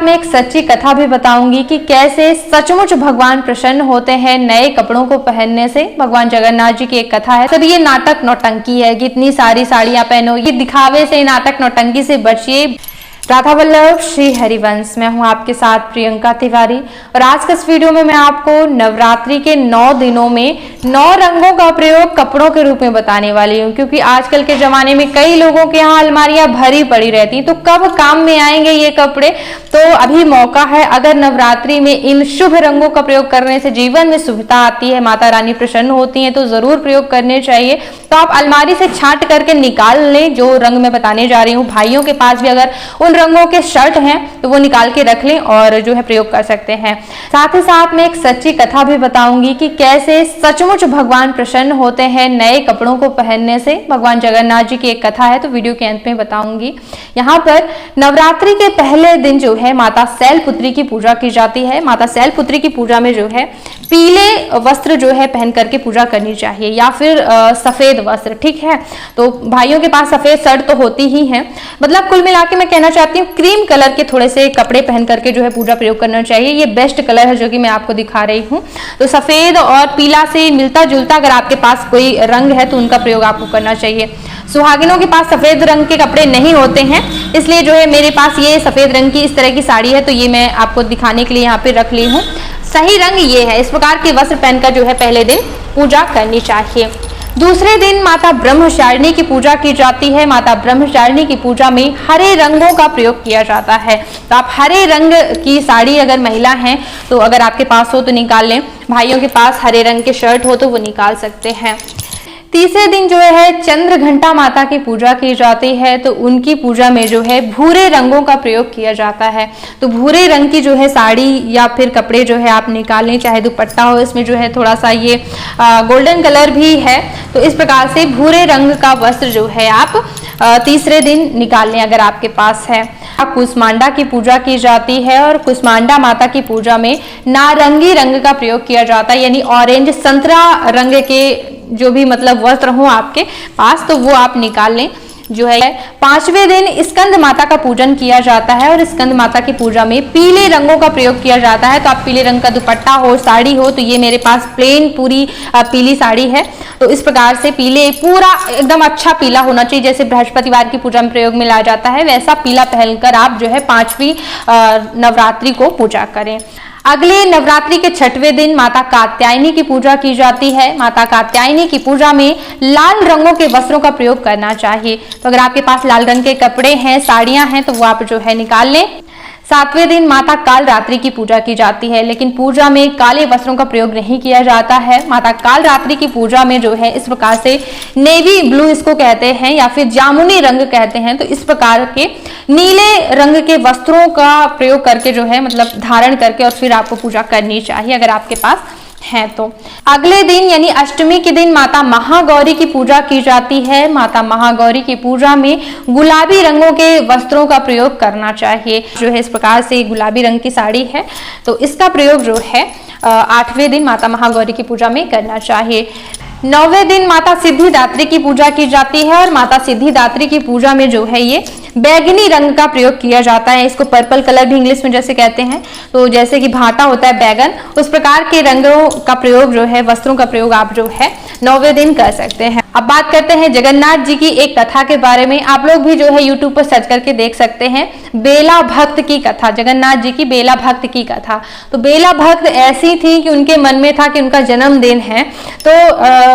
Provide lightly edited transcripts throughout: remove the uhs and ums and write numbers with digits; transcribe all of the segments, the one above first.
में एक सच्ची कथा भी बताऊंगी कि कैसे सचमुच भगवान प्रसन्न होते हैं नए कपड़ों को पहनने से। भगवान जगन्नाथ जी की एक कथा है। सर ये नाटक नौटंकी है कि इतनी सारी साड़ियां पहनो, ये दिखावे से, नाटक नौटंकी से बचिए। राधा वल्लभ श्री हरिवंश, मैं हूं आपके साथ प्रियंका तिवारी और आज के इस वीडियो में मैं आपको नवरात्रि के 9 दिनों में 9 रंगों का प्रयोग कपड़ों के रूप में बताने वाली हूं। क्योंकि आजकल के जमाने में कई लोगों के यहाँ अलमारियां भरी पड़ी रहती, तो कब काम में आएंगे ये कपड़े, तो अभी मौका है। अगर नवरात्रि में इन शुभ रंगों का प्रयोग करने से जीवन में शुभता आती है, माता रानी प्रसन्न होती है, तो जरूर प्रयोग करने चाहिए। तो आप अलमारी से छांट करके निकाल लें जो रंग मैं बताने जा रही हूँ। भाइयों के पास भी अगर उन रंगों के शर्ट हैं तो वो निकाल के रख लें और जो है प्रयोग कर सकते हैं। साथ ही साथ मैं एक सच्ची कथा भी बताऊंगी कि कैसे सचमुच भगवान प्रसन्न होते हैं नए कपड़ों को पहनने से। भगवान जगन्नाथ जी की एक कथा है, तो वीडियो के अंत में बताऊंगी। यहाँ पर नवरात्रि के पहले दिन जो है माता शैलपुत्री की पूजा की जाती है। माता शैलपुत्री की पूजा में जो है पीले वस्त्र जो है पहन करके पूजा करनी चाहिए या फिर सफेद वस्त्र, ठीक है। तो भाइयों के पास सफेद शर्ट तो होती ही है, मतलब कुल मिला के मैं कहना चाहती हूँ क्रीम कलर के थोड़े से कपड़े पहन करके जो है पूजा प्रयोग करना चाहिए। ये बेस्ट कलर है जो कि मैं आपको दिखा रही हूँ। तो सफेद और पीला से मिलता जुलता अगर आपके पास कोई रंग है तो उनका प्रयोग आपको करना चाहिए। सुहागिनों के पास सफेद रंग के कपड़े नहीं होते हैं, इसलिए जो है मेरे पास ये सफेद रंग की इस तरह की साड़ी है, तो ये मैं आपको दिखाने के लिए यहाँ पे रख ली हूँ। सही रंग ये है। इस प्रकार के वस्त्र पहनकर जो है पहले दिन पूजा करनी चाहिए। दूसरे दिन माता ब्रह्मचारिणी की पूजा की जाती है। माता ब्रह्मचारिणी की पूजा में हरे रंगों का प्रयोग किया जाता है। तो आप हरे रंग की साड़ी अगर महिला हैं तो अगर आपके पास हो तो निकाल लें। भाइयों के पास हरे रंग के शर्ट हो तो वो निकाल सकते हैं। तीसरे दिन जो है चंद्र घंटा माता की पूजा की जाती है। तो उनकी पूजा में जो है भूरे रंगों का प्रयोग किया जाता है। तो भूरे रंग की जो है साड़ी या फिर कपड़े जो है आप निकाल लें, चाहे दुपट्टा हो, इसमें जो है थोड़ा सा ये गोल्डन कलर भी है। तो इस प्रकार से भूरे रंग का वस्त्र जो है आप तीसरे दिन निकाल लें अगर आपके पास है। कुष्मांडा की पूजा की जाती है और कुष्मांडा माता की पूजा में नारंगी रंग का प्रयोग किया जाता है, यानी ऑरेंज संतरा रंग के जो भी मतलब वस्त्र हो आपके पास तो वो आप निकाल लें। जो है 5वें दिन स्कंद माता का पूजन किया जाता है और स्कंद माता की पूजा में पीले रंगों का प्रयोग किया जाता है। तो आप पीले रंग का दुपट्टा हो, साड़ी हो, तो ये मेरे पास प्लेन पूरी पीली साड़ी है। तो इस प्रकार से पीले पूरा एकदम अच्छा पीला होना चाहिए, जैसे बृहस्पतिवार की पूजा में प्रयोग में लाया जाता है वैसा पीला पहनकर आप जो है 5वीं नवरात्रि को पूजा करें। अगले नवरात्रि के 6वें दिन माता कात्यायनी की पूजा की जाती है। माता कात्यायनी की पूजा में लाल रंगों के वस्त्रों का प्रयोग करना चाहिए। तो अगर आपके पास लाल रंग के कपड़े हैं, साड़ियां हैं, तो वो आप जो है निकाल लें। 7वें दिन माता कालरात्रि की पूजा की जाती है, लेकिन पूजा में काले वस्त्रों का प्रयोग नहीं किया जाता है। माता कालरात्रि की पूजा में जो है इस प्रकार से नेवी ब्लू इसको कहते हैं या फिर जामुनी रंग कहते हैं, तो इस प्रकार के नीले रंग के वस्त्रों का प्रयोग करके जो है मतलब धारण करके और फिर आपको पूजा करनी चाहिए अगर आपके पास है तो। अगले दिन यानी अष्टमी के दिन माता महागौरी की पूजा की जाती है। माता महागौरी की पूजा में गुलाबी रंगों के वस्त्रों का प्रयोग करना चाहिए। जो है इस प्रकार से गुलाबी रंग की साड़ी है, तो इसका प्रयोग जो है 8वें दिन माता महागौरी की पूजा में करना चाहिए। 9वें दिन माता सिद्धिदात्री की पूजा की जाती है और माता सिद्धिदात्री की पूजा में जो है ये बैगनी रंग का प्रयोग किया जाता है। इसको पर्पल कलर भी इंग्लिश में जैसे कहते हैं, तो जैसे कि भाटा होता है बैगन, उस प्रकार के रंगों का प्रयोग जो है, वस्त्रों का प्रयोग आप जो है 9वें दिन कर सकते हैं। अब बात करते हैं जगन्नाथ जी की एक कथा के बारे में। आप लोग भी जो है यूट्यूब पर सर्च करके देख सकते हैं बेला भक्त की कथा, जगन्नाथ जी की बेला भक्त की कथा। तो बेला भक्त ऐसी थी कि उनके मन में था कि उनका जन्मदिन है, तो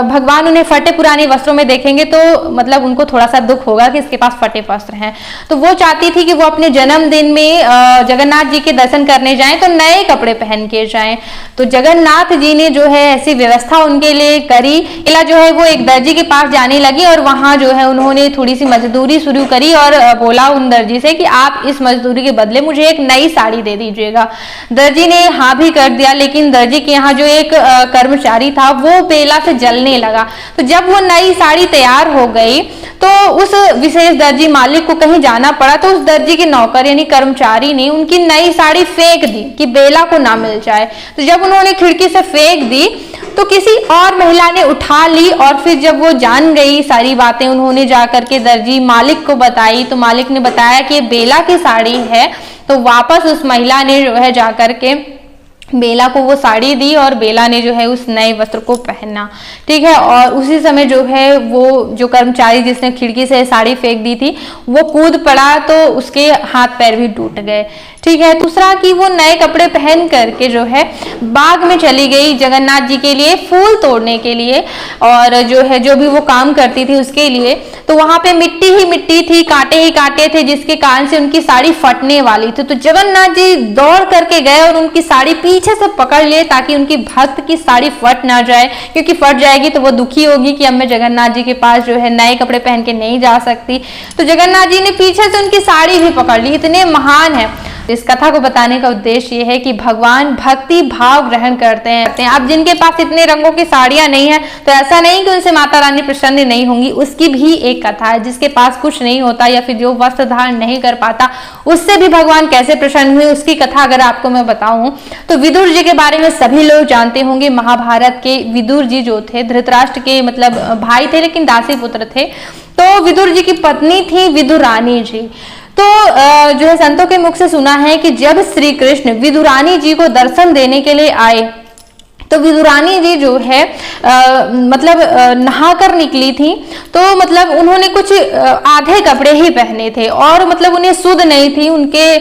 भगवान उन्हें फटे पुराने वस्त्रों में देखेंगे तो मतलब उनको थोड़ा सा दुख होगा कि इसके पास फटे वस्त्र हैं। तो वो चाहती थी कि वो अपने जन्मदिन में जगन्नाथ जी के दर्शन करने जाएं तो नए कपड़े पहन के जाएं। तो जगन्नाथ जी ने जो है ऐसी व्यवस्था उनके लिए करी। इला जो है वो एक दर्जी के पास जाने लगी और वहां जो है उन्होंने थोड़ी सी मजदूरी शुरू करी और बोला उन दर्जी से कि आप इस मजदूरी के बदले मुझे एक नई साड़ी दे दीजिएगा। दर्जी ने हाँ भी कर दिया, लेकिन दर्जी के यहाँ जो एक कर्मचारी था वो बेला से जलने लगा। तो जब वो नई साड़ी तैयार हो गई तो उस विशेष दर्जी मालिक को कहीं जाना पड़ा, तो उस दर्जी के नौकर यानी कर्मचारी ने उनकी नई साड़ी फेंक दी कि बेला को ना मिल जाए। तो जब उन्होंने खिड़की से फेंक दी तो किसी और महिला ने उठा ली और फिर जब वो जान गई सारी बातें, उन्होंने जाकर के दर्जी मालिक को बताई। तो मालिक ने बताया कि ये बेला की साड़ी है, तो वापस उस महिला ने जो है जाकर के बेला को वो साड़ी दी और बेला ने जो है उस नए वस्त्र को पहना, ठीक है। और उसी समय जो है वो जो कर्मचारी जिसने खिड़की से साड़ी फेंक दी थी वो कूद पड़ा, तो उसके हाथ पैर भी टूट गए, ठीक है। दूसरा कि वो नए कपड़े पहन करके जो है बाग में चली गई जगन्नाथ जी के लिए फूल तोड़ने के लिए, और जो है जो भी वो काम करती थी उसके लिए, तो वहां पे मिट्टी ही मिट्टी थी, कांटे ही कांटे थे, जिसके कारण से उनकी साड़ी फटने वाली थी। तो जगन्नाथ जी दौड़ करके गए और उनकी साड़ी पीछे से पकड़ लिए ताकि उनकी भक्त की साड़ी फट ना जाए, क्योंकि फट जाएगी तो वो दुखी होगी कि अब मैं जगन्नाथ जी के पास जो है नए कपड़े पहन के नहीं जा सकती। तो जगन्नाथ जी ने पीछे से उनकी साड़ी भी पकड़ ली। इतने महान है। इस कथा को बताने का उद्देश्य ये है कि भगवान भक्ति भाव ग्रहण करते हैं। अब जिनके पास इतने रंगों की साड़ियां नहीं है तो ऐसा नहीं कि उनसे माता रानी प्रसन्न नहीं होंगी, उसकी भी एक कथा है। जिसके पास कुछ नहीं होता या फिर जो वस्त्र धारण नहीं कर पाता उससे भी भगवान कैसे प्रसन्न हुए, उसकी कथा अगर आपको मैं बताऊं तो विदुर जी के बारे में सभी लोग जानते होंगे। महाभारत के विदुर जी जो थे धृतराष्ट्र के मतलब भाई थे लेकिन दासी पुत्र थे। तो विदुर जी की पत्नी थी विदुरानी जी। तो जो है संतों के मुख से सुना है कि जब श्री कृष्ण विदुरानी जी को दर्शन देने के लिए आए तो विदुरानी जी जो है मतलब नहाकर निकली थी, तो मतलब उन्होंने कुछ आधे कपड़े ही पहने थे और मतलब उन्हें सुध नहीं थी, उनके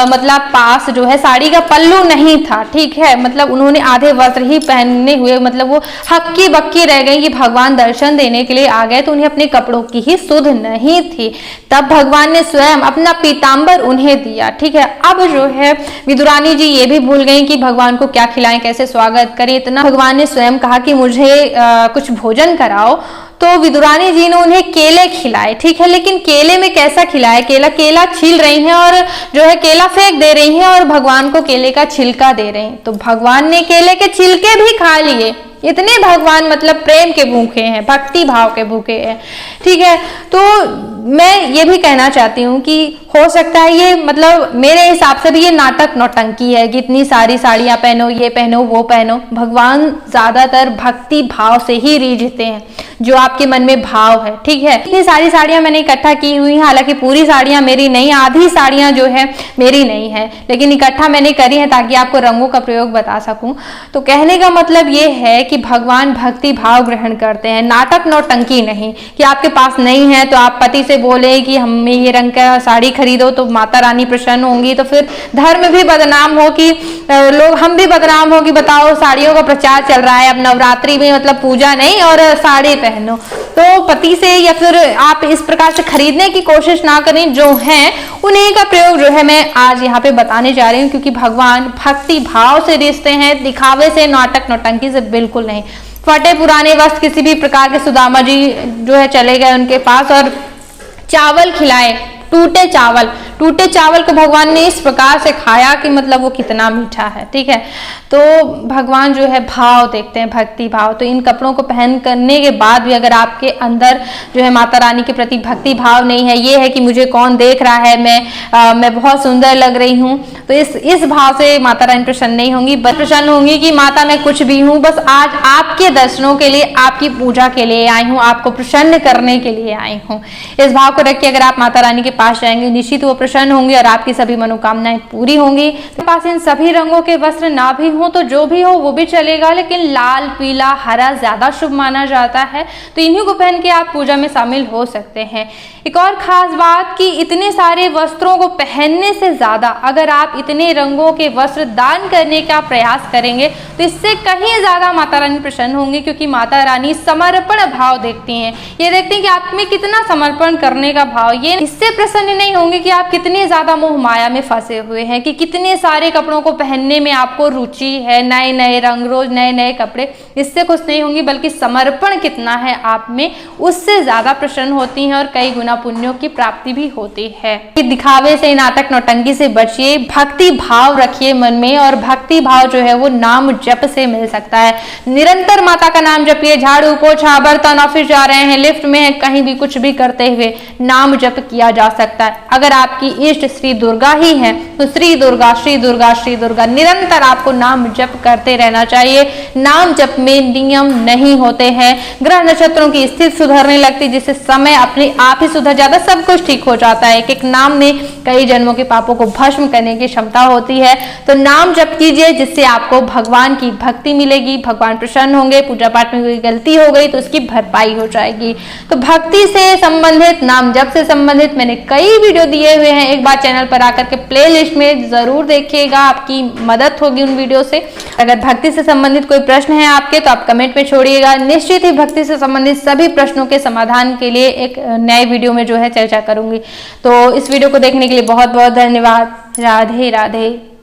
मतलब पास जो है साड़ी का पल्लू नहीं था, ठीक है। मतलब उन्होंने आधे वस्त्र ही पहने हुए, मतलब वो हक्की बक्की रह गई कि भगवान दर्शन देने के लिए आ गए तो उन्हें अपने कपड़ों की ही सुध नहीं थी। तब भगवान ने स्वयं अपना पीताम्बर उन्हें दिया, ठीक है। अब जो है विदुरानी जी ये भी भूल गई कि भगवान को क्या खिलाएं, कैसे स्वागत करें। इतना भगवान ने स्वयं कहा कि मुझे कुछ भोजन कराओ। तो विदुरानी जी ने उन्हें केले खिलाए, ठीक है। लेकिन केले में कैसा खिलाया, केला छील रही हैं और जो है केला फेंक दे रही हैं और भगवान को केले का छिलका दे रही हैं। तो भगवान ने केले के छिलके भी खा लिए। इतने भगवान मतलब प्रेम के भूखे हैं, भक्ति भाव के भूखे हैं, ठीक है। तो मैं ये भी कहना चाहती हूँ कि हो सकता है ये मतलब मेरे हिसाब से भी ये नाटक नौटंकी है कि इतनी सारी साड़ियां पहनो, ये पहनो, वो पहनो। भगवान ज्यादातर भक्ति भाव से ही रीझते हैं, जो आपके मन में भाव है, ठीक है। इतनी सारी साड़ियां मैंने इकट्ठा की हुई हैं, हालांकि पूरी साड़ियां मेरी नहीं, आधी साड़ियां जो है मेरी नहीं है, लेकिन इकट्ठा मैंने करी है ताकि आपको रंगों का प्रयोग बता सकूं। तो कहने का मतलब ये है कि भगवान भक्ति भाव ग्रहण करते हैं, नाटक नौटंकी नहीं कि आपके पास नहीं है तो आप पति से बोले कि हमें ये रंग का साड़ी खरीदो तो माता रानी प्रसन्न होंगी, तो फिर धर्म भी बदनाम हो कि लोग, हम भी बदनाम हो कि बताओ साड़ियों का प्रचार चल रहा है, अब नवरात्रि में मतलब पूजा नहीं और साड़ी पहनो। तो पति से या फिर आप इस प्रकार से खरीदने की कोशिश ना करें, जो है उन्हीं का प्रयोग जो है मैं आज यहाँ पे बताने जा रही हूँ, क्योंकि भगवान भक्ति भाव से रिश्ते हैं, दिखावे से, नाटक नौटंकी से बिल्कुल नहीं। फटे पुराने वस्त्र किसी भी प्रकार के सुदामा जी जो है चले गए उनके पास और चावल खिलाए, टूटे चावल को भगवान ने इस प्रकार से खाया कि मतलब वो कितना मीठा है, ठीक है। तो भगवान जो है भाव देखते हैं, भक्ति भाव। तो इन कपड़ों को पहन करने के बाद भी अगर आपके अंदर जो है माता रानी के प्रति भक्ति भाव नहीं है, ये है कि मुझे कौन देख रहा है, मैं बहुत सुंदर लग रही हूँ, तो इस भाव से माता रानी प्रसन्न नहीं होंगी, बस प्रसन्न होंगी कि माता मैं कुछ भी हूँ, बस आज आपके दर्शनों के लिए, आपकी पूजा के लिए आई हूँ, आपको प्रसन्न करने के लिए आई हूँ। इस भाव को रख के अगर आप माता रानी के पास जाएंगे निश्चित वो प्रसन्न होंगे और आपकी सभी मनोकामनाएं पूरी होंगी। तो पास इन सभी रंगों के वस्त्र ना भी हो तो जो भी हो वो भी चलेगा, लेकिन लाल, पीला, हरा ज्यादा शुभ माना जाता है, तो इन्हीं को पहन के आप पूजा में शामिल हो सकते हैं। एक और खास बात कि इतने सारे वस्त्रों को पहनने से ज्यादा अगर आप इतने रंगों के वस्त्र दान करने का प्रयास करेंगे तो इससे कहीं ज्यादा माता रानी प्रसन्न होंगी, क्योंकि माता रानी समर्पण भाव देखती हैं। ये देखती हैं कि आप में कितना समर्पण करने का भाव, ये इससे प्रसन्न नहीं होंगे कि आप कितने ज्यादा मोह माया में फंसे हुए हैं, कि कितने सारे कपड़ों को पहनने में आपको रुचि है, नए नए रंग, रोज नए नए कपड़े, इससे खुश नहीं होंगी, बल्कि समर्पण कितना है आप में उससे ज्यादा प्रसन्न होती हैं और कई गुना पुण्यों की प्राप्ति भी होती है। दिखावे से, नाटक नौटंकी से बचिए, भक्ति भाव रखिए मन में, और भक्ति भाव जो है वो नाम जप से मिल सकता है। निरंतर माता का नाम जपिए, झाड़ू पोछा बर्तन, ऑफिस जा रहे हैं, लिफ्ट में है, कहीं भी कुछ भी करते हुए नाम जप किया जा सकता है। अगर आपकी इष्ट श्री दुर्गा ही है तो श्री दुर्गा श्री दुर्गा श्री दुर्गा निरंतर आपको नाम जप करते रहना चाहिए। नाम जप में नियम नहीं होते हैं, ग्रह नक्षत्रों की स्थिति सुधरने लगती, जिससे समय अपने आप ही सुधर जाता है, सब कुछ ठीक हो जाता है। एक नाम में कई जन्मों के पापों को भस्म करने की क्षमता होती है। तो नाम जप कीजिए, जिससे आपको भगवान की भक्ति मिलेगी, भगवान प्रसन्न होंगे। पूजा पाठ में कोई गलती हो गई तो उसकी भरपाई हो जाएगी। तो भक्ति से संबंधित, नाम जप से संबंधित मैंने कई वीडियो दिए हुए हैं, एक बार चैनल पर आकर के प्लेलिस्ट में जरूर देखिएगा, आपकी मदद होगी उन वीडियो से। अगर भक्ति से संबंधित कोई प्रश्न है आपके तो आप कमेंट में छोड़िएगा। निश्चित ही भक्ति से संबंधित सभी प्रश्नों के समाधान के लिए एक नए वीडियो में जो है चर्चा करूंगी। तो इस वीडियो को देखने के लिए बहुत बहुत धन्यवाद। राधे राधे।